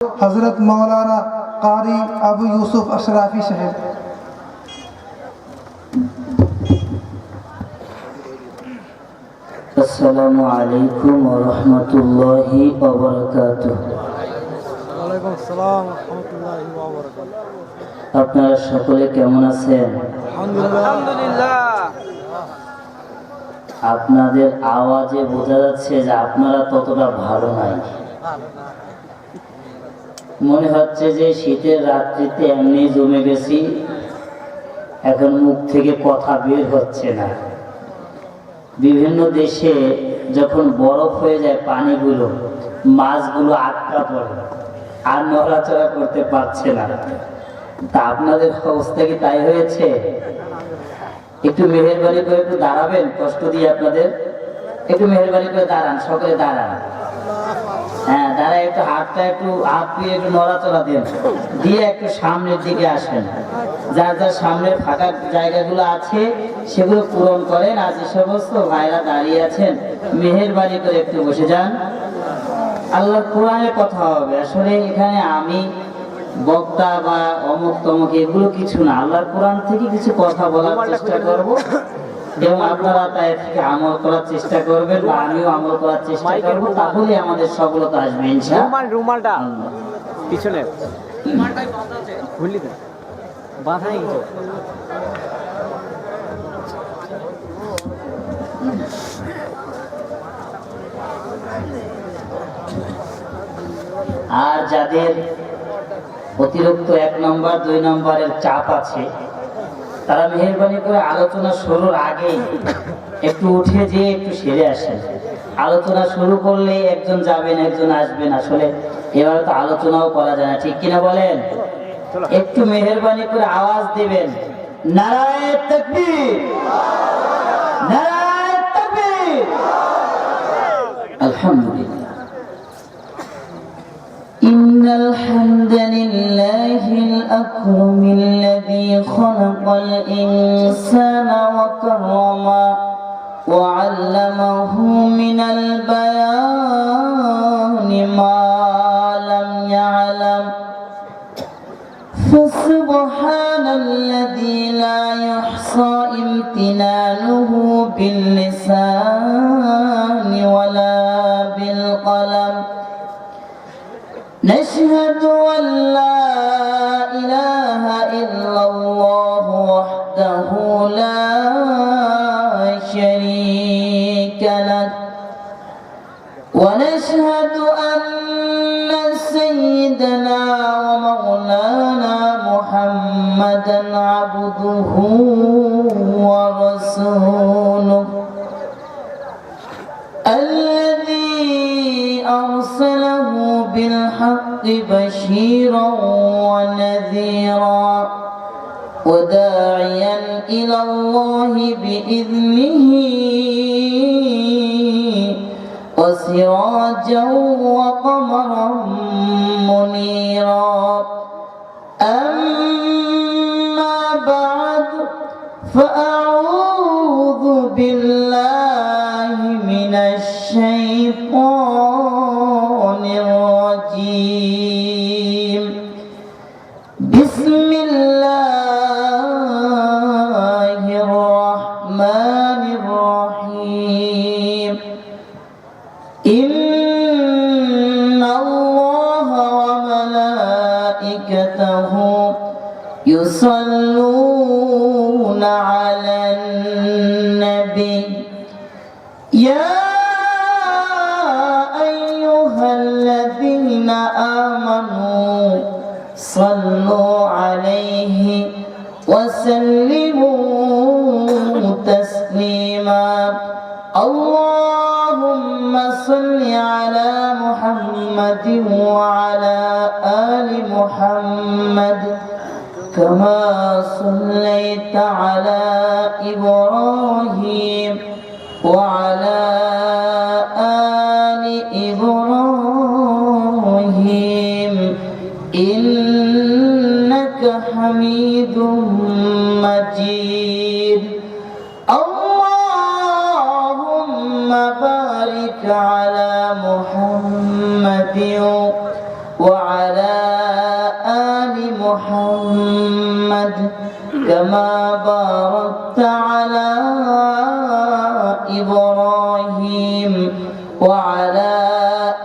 हजरत मौलाना कारी अबू यूसुफ अशराफी साहब। अस्सलामु अलैकुम व रहमतुल्लाहि व बाराकातुहू। वालेकुम अस्सलाम व रहमतुल्लाहि व बाराकातुहू। আপনারা সকলে কেমন আছেন? আলহামদুলিল্লাহ। আপনাদের আওয়াজে বোঝা যাচ্ছে যে আপনারা ততটা ভালো নাই। মনে হচ্ছে যে শীতের রাত্রিতে এমনি জমে গেছি, এখন মুখ থেকে কথা বের হচ্ছে না। বিভিন্ন দেশে যখন বরফ হয়ে যায় পানিগুলো, মাছগুলো আটকা পড়ে আর নড়াচড়া করতে পারছে না। তা আপনাদের অবস্থা কি তাই হয়েছে? একটু মেহেরবানি করে একটু দাঁড়াবেন, কষ্ট দিয়ে আপনাদের একটু মেহেরবানি করে দাঁড়ান, সকলে দাঁড়ান। হ্যাঁ, দাঁড়ায় একটু হাতটা একটু হাত দিয়ে একটু নড়াচড়া দেন, দিয়ে একটু সামনের দিকে আসেন। যার যার সামনের ফাঁকা জায়গাগুলো আছে সেগুলো পূরণ করেন। আর যে সমস্ত ভাইরা দাঁড়িয়ে আছেন, মেহেরবানি করে একটু বসে যান। আল্লাহর কোরআনের কথা হবে। আসলে এখানে আমি বক্তা বা অমুক তমুক এগুলো কিছু না, আল্লাহর কোরআন থেকে কিছু কথা বলার চেষ্টা করব এবং আপনারা তাই থেকে আমল করার চেষ্টা করবেন বা আমিও আমল করার চেষ্টা করব, তাহলে আমাদের সফলতা আসবে ইনশাআল্লাহ। রুমালটা পিছনে খুললি তো বাঁধাই তো। আর যাদের অতিরিক্ত 1 নম্বর 2 নম্বরের চাপ আছে, তারা মেহেরবানি করে আলোচনা শুরুর আগেই একটু উঠে যেয়ে একটু সেরে আসেন। আলোচনা শুরু করলে একজন যাবেন একজন আসবেন, আসলে এভাবে তো আলোচনাও করা যায় না, ঠিক কিনা বলেন? একটু মেহেরবানি করে আওয়াজ দিবেন, নারায়ে তাকবীর, নারায়ে তাকবীর। আলহামদুলিল্লাহ। إن الحمد لله الأكرم الذي خلق الإنسان وكرمه وعلمه من البيان ما لم يعلم فسبحان الذي لا يحصى امتنانه باللسان ولا بالقلم نشهد أن لا إله إلا الله وحده لا شريك له ونشهد أن سيدنا ومولانا محمدا عبده ورسوله الذي أرسله بالحق بشيرا ونذيرا وداعيا إلى الله بإذنه وسراجا وقمرا منيرا أما بعد فأعوذ بالله من الشيطان الرجيم بسم الله الرحمن الرحيم إن الله وملائكته يصلون على النبي يا أيها الذين آمنوا صلوا عليه وسلموا تسليما اللهم صل على محمد وعلى آل محمد كما صليت على إبراهيم وعلى آل إبراهيم إنك حميد مجيد اللهم بارك على محمد وعلى وعلى آل محمد كما باركت على إبراهيم وعلى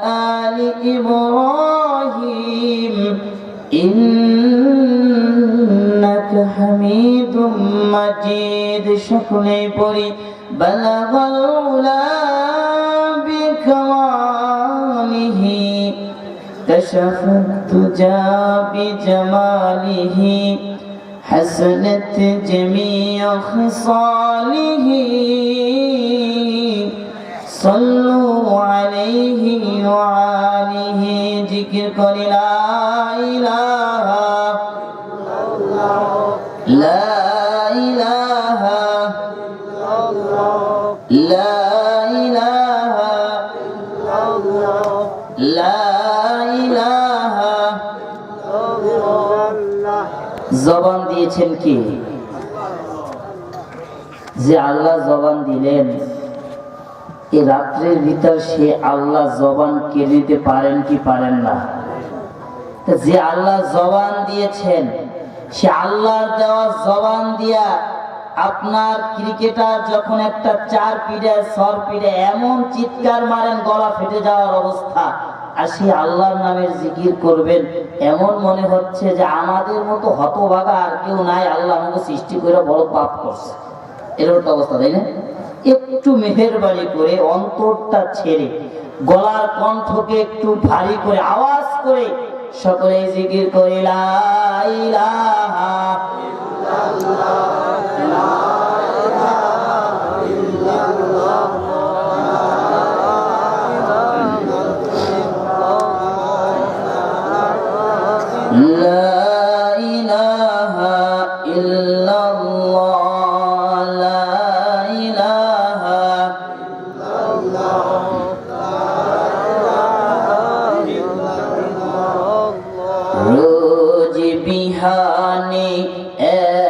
آل إبراهيم إنك حميد مجيد شكرا بري بلغ العلا بكماله كشف الدجى بجماله حسنت جميع خصاله صلوا عليه وعاله ذكر قل لا إله لا إله لا إله لا إله জবান দিয়েছেন কি? যে আল্লাহ জবান দিলেন, এই রাত্রের ভিতর সে আল্লাহ জবান কেড়ে নিতে পারেন কি পারেন না? যে আল্লাহ জবান দিয়েছেন, সে আল্লাহর দেওয়া জবান দিয়া আপনার ক্রিকেটার যখন একটা চার পিড়ে সর পিড়ে এমন চিৎকার মারেন গলা ফেটে যাওয়ার অবস্থা, আর সেই আল্লাহর নামের জিকির করবেন, এমন মনে হচ্ছে যে আমাদের মতো হতভাগা আর কেউ নাই, আল্লাহ আমাকে সৃষ্টি করে বড় পাপ করছে, এরকম তো অবস্থা, তাই না? একটু মেহেরবানি করে অন্তরটা ছেড়ে গলার কণ্ঠকে একটু ভারী করে আওয়াজ করে সকলে জিকির করে লা ইলাহা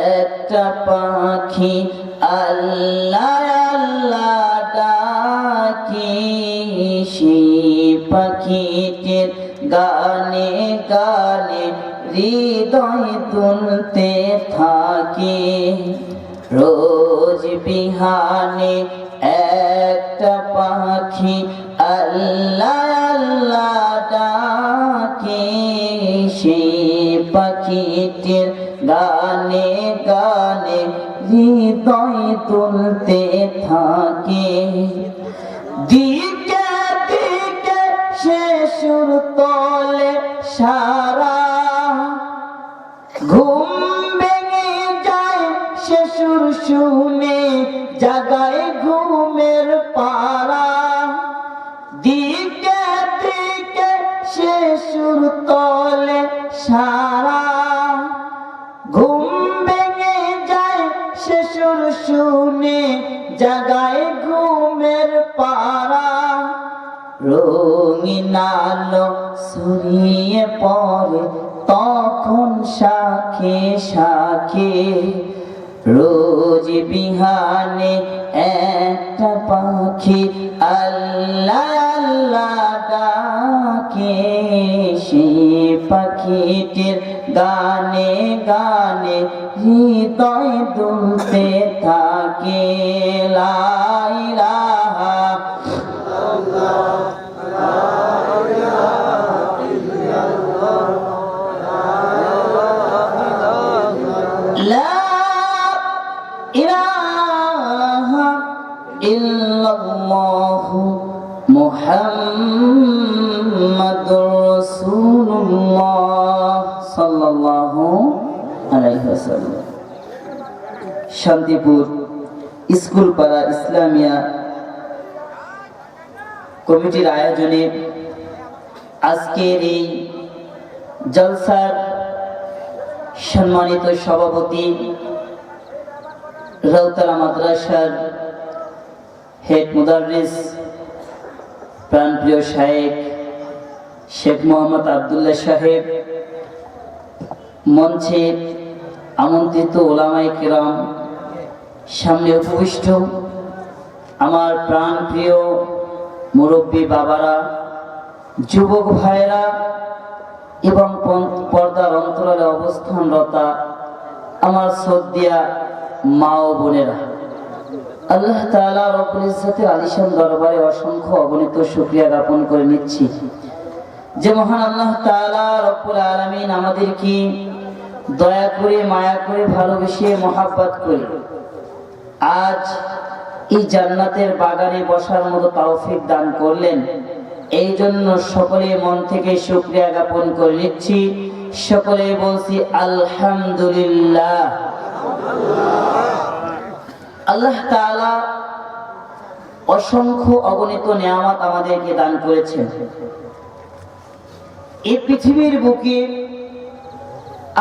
একটা পাখি আল্লাহ আল্লাহ ডাকি, সেই পাখিটির গানে গানে হৃদয় তুলতে থাকে। রোজ বিহানে একটা পাখি আল্লাহ আল্লাহ ডাকে, সেই পাখিটির গানে গানে হৃদয় তুলতে থাকে। দিকে দিকে সে সুর তোলে সারা, ঘুম ভেঙে যায় সে সুর শুনে জাগায় ঘুমের পাড়া। দিকে দিকে সে সুর তোলে সারা, ঘুম ভেঙে যায় সে সুর শুনে জাগায় ঘুমের পাড়া। রঙিন আলো ছড়িয়ে পড়ে তখন শাখে শাখে, রোজ বিহানে একটা পাখি আল্লাহ আল্লাহ ডাকে, সেই পাখিটির গানে গানে হৃদয় দুলতে থাকে। লা ইলাহা লা ইলাহা ইল্লাল্লাহু মুহাম্মাদুর রাসূলুল্লাহ সাল্লাল্লাহু আলাইহি ওয়াসাল্লাম। শান্তিপুর স্কুল পাড়া ইসলামিয়া কমিটির আয়োজনে আজকের এই জলসার সম্মানিত সভাপতি রাউতালা মাদ্রাসার হেড মুদাররিস প্রাণপ্রিয় শায়েখ শেখ মোহাম্মদ আব্দুল্লাহ সাহেব, মঞ্চে আমন্ত্রিত ওলামায়ে কেরাম, সামনে উপবিষ্ট আমার প্রাণপ্রিয় মুরব্বী বাবারা, যুবক ভাইরা, এবং পর্দার অন্তরালে অবস্থানরতা আমার শ্রদ্ধেয়া মা ও বোনেরা, আল্লাহ তাআলা রব্বুল ইজ্জতের আলিশান দরবারে অসংখ্য অগণিত শুকরিয়া জ্ঞাপন করে নিচ্ছি যে মহান আল্লাহ তাআলা রব্বুল আলামিন আমাদেরকে দয়া করে, মায়া করে, ভালোবেসে, মহাব্বত করে আজ এই জান্নাতের বাগানে বসার মতো তৌফিক দান করলেন। এই জন্য সকলে মন থেকে শুকরিয়া জ্ঞাপন করে নিচ্ছি। সকলে বলছি আলহামদুলিল্লাহ। আল্লাহ তাআলা অসংখ্য অগণিত নিয়ামত আমাদেরকে দান করেছেন। এই পৃথিবীর বুকে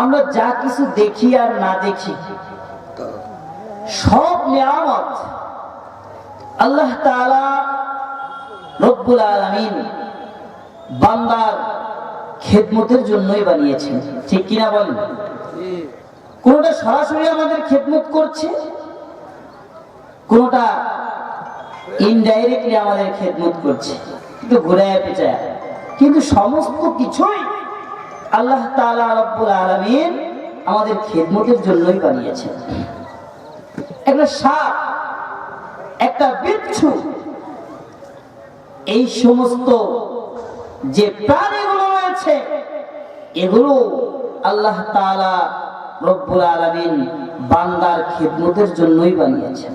আমরা যা কিছু দেখি আর না দেখি, সব নিয়ামত আল্লাহ তাআলা রব্বুল আলামিন বান্দার খেদমতের জন্যই বানিয়েছেন, ঠিক কিনা বলেন? কোনটা সরাসরি আমাদের খেদমত করছে, কোনটা ইনডাইরেক্টলি আমাদের খেদমত করছে, কিন্তু ঘুরায় পেঁচায়, কিন্তু সমস্ত কিছুই আল্লাহ তাআলা রব্বুল আলামিন আমাদের খেদমতের জন্যই বানিয়েছেন। একটা সাপ, একটা বিচ্ছু, এই সমস্ত যে প্রাণীগুলো রয়েছে এগুলো আল্লাহ তাআলা রব্বুল আলামিন বান্দার খেদমতের জন্যই বানিয়েছেন।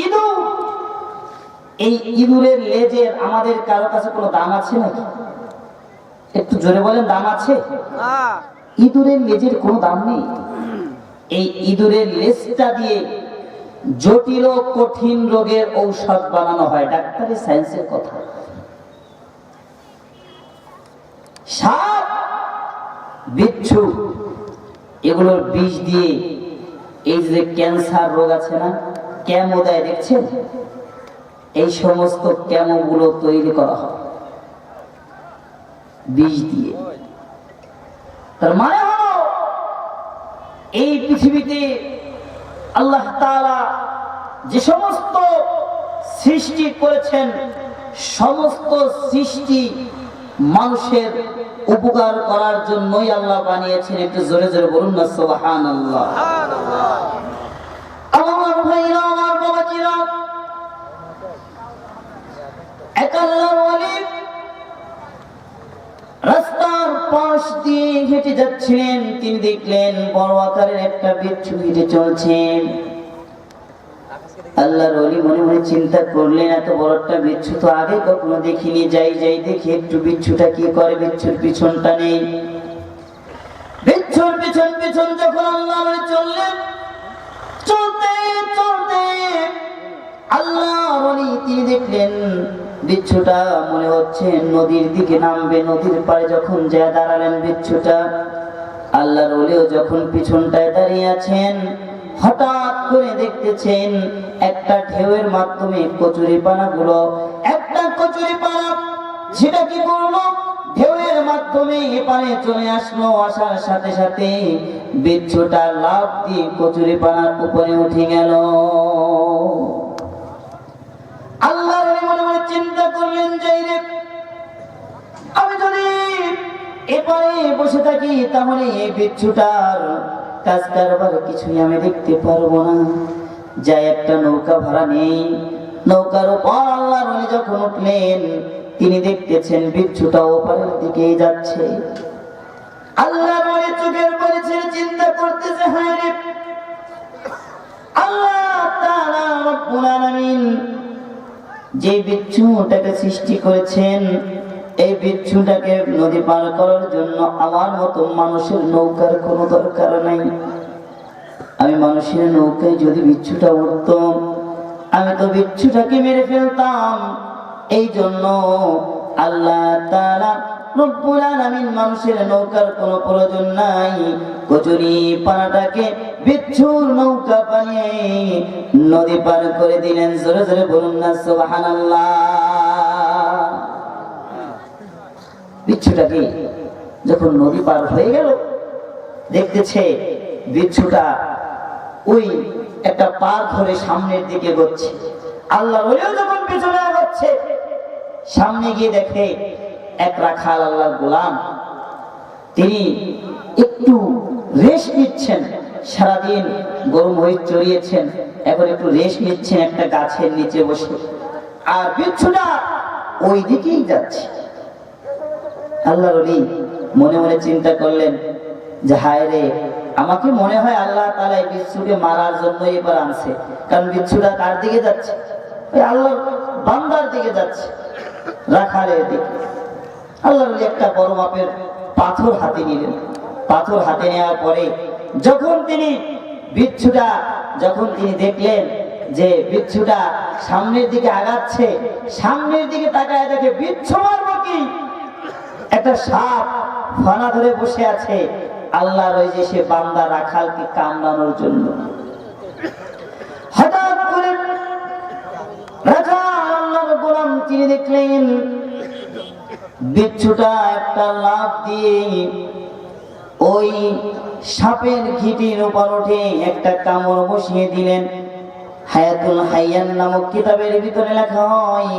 ইঁদুর, এই ইঁদুরের লেজের আমাদের কারো কাছে কোনো দাম আছে নাকি? একটু জোরে বলেন, দাম আছে? ইঁদুরের লেজের কোনো দাম নেই। এই ইঁদুরের লেজটা দিয়ে জটিল ও কঠিন রোগের ঔষধ বানানো হয়, ডাক্তারি সায়েন্সের কথা। সাপ, বিচ্ছু, এগুলোর বিষ দিয়ে এই যে ক্যান্সার রোগ আছে না, কেমো দেয়, দেখছেন? এই সমস্ত কেমো গুলো তৈরি করা হয় বিষ দিয়ে। তার মানে হলো এই পৃথিবীতে আল্লাহ তাআলা যে সমস্ত সৃষ্টি করেছেন, সমস্ত সৃষ্টি মানুষের উপকার করার জন্যই আল্লাহ বানিয়েছেন। একটু জোরে জোরে বলুন না সুবহানাল্লাহ। আমার ভাইরা, আমার বাবাজিরা, এক আল্লাহর ওয়ালি রাস্তার পাশ দিয়ে হেঁটে যাচ্ছিলেন। তিনি দেখলেন বড় আকারের একটা বিচ্ছু হেঁটে চলছেন। আল্লাহর ওয়ালি মনে মনে চিন্তা করলেন, এত বড় একটা বিচ্ছু তো আগে কখনো দেখিনি, যাই দেখি একটু বিচ্ছুটা কি করে। বিচ্ছুর পিছনটা নেই। বিচ্ছুর পিছন যখন আল্লাহর ওয়ালি চললেন, চলতে চলতে আল্লাহর ওয়ালি তিনি দেখলেন বিচ্ছুটা মনে হচ্ছে নদীর দিকে নামবে। নদীর পাড়ে যখন যায় দাঁড়ালেন বিচ্ছুটা, আল্লাহর ওলিও যখন পিছনটায় দাঁড়িয়ে আছেন, হঠাৎ করে দেখতেছেন একটা ঢেউয়ের মাধ্যমে কচুরিপানাগুলো, একটা কচুরিপানা সেটা কি করলো, ঢেউয়ের মাধ্যমে এপারে চলে আসলো। আসার সাথে সাথে বিচ্ছুটা লাফ দিয়ে কচুরিপানার উপরে উঠে গেল। আল্লাহ মনে মনে চিন্তা করলেন, যাই রে, আমি যদি এপারে বসে থাকি তাহলে এই বিচ্ছুটার কাজ কারবার কিছুই আমি দেখতে পারবো না। যাই একটা নৌকা ভাড়া নেই। নৌকার উপর আল্লাহর ওলি যখন উঠলেন, তিনি দেখতেছেন বিচ্ছুটা ওপারের দিকে যাচ্ছে। আল্লাহর ওলি চোখের পানি ছেড়ে চিন্তা করতেছে, হায় রে, আল্লাহ তাআলা রব্বুল আলামিন যে বিচ্ছুটাকে সৃষ্টি করেছেন, এই বিচ্ছুটাকে নদী পার করার জন্য আমার মতো মানুষের নৌকার কোনো দরকার নাই। আমি মানুষের নৌকায় যদি বিচ্ছুটা উঠতাম, আমি তো বিচ্ছুটাকে মেরে ফেলতাম। এই জন্য আল্লাহ তাআলা রব্বুল আলামিন মানুষের নৌকার কোনো প্রয়োজন নাই, কচুরি পানাটাকে বিচ্ছুর নৌকা বানিয়ে নদী পার করে দিলেন। জোরে জোরে বলুন না সুবহানাল্লাহ। বিচ্ছুটাকে যখন নদী পার হয়ে গেল, দেখতেছে বিচ্ছুটা ওই একটা পার ধরে সামনের দিকে এগোচ্ছে। আল্লাহ ওলিও যখন পিছনে এগোচ্ছে, সামনে গিয়ে দেখে এক রাখাল আল্লাহর গোলাম, তিনি একটু রেস্ট নিচ্ছেন, সারাদিন গরু মহিষ চড়িয়েছেন, এখন একটু রেস্ট নিচ্ছেন একটা গাছের নিচে বসে, আর বিচ্ছুটা ওই দিকেই যাচ্ছে। আল্লাহর ওলি মনে মনে চিন্তা করলেন যে হায় রে, আমাকে মনে হয় আল্লাহ তাআলা এই বিচ্ছুকে মারার জন্য এবার আনছে, কারণ বিচ্ছুটা কার দিকে যাচ্ছে? ওই আল্লাহর বান্দার দিকে যাচ্ছে, রাখালের দিকে। আল্লাহর ওলি একটা বড় মাপের পাথর হাতে নিলেন। পাথর হাতে নেওয়ার পরে যখন তিনি দেখলেন যে বিচ্ছুটা সামনের দিকে আগাচ্ছে, সামনের দিকে তাকায় দেখে বিচ্ছু মারবো কি, একটা সাপ ফানা ধরে বসে আছে আল্লাহর ওই যে সে বান্দা রাখালকে কামড়ানোর জন্য। হঠাৎ করে রাখাল আল্লাহর গোলাম তিনি দেখলেন বিচ্ছুটা একটা লাফ দিয়ে ওই সাপের ঘিটির উপর উঠে একটা কামড় বসিয়ে দিলেন। হায়াতুল হাইয়ান নামক কিতাবের ভিতরে লেখা হয়,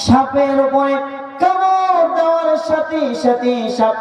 সাপের উপরে কামড় দেওয়ার সাথে সাথে সাপ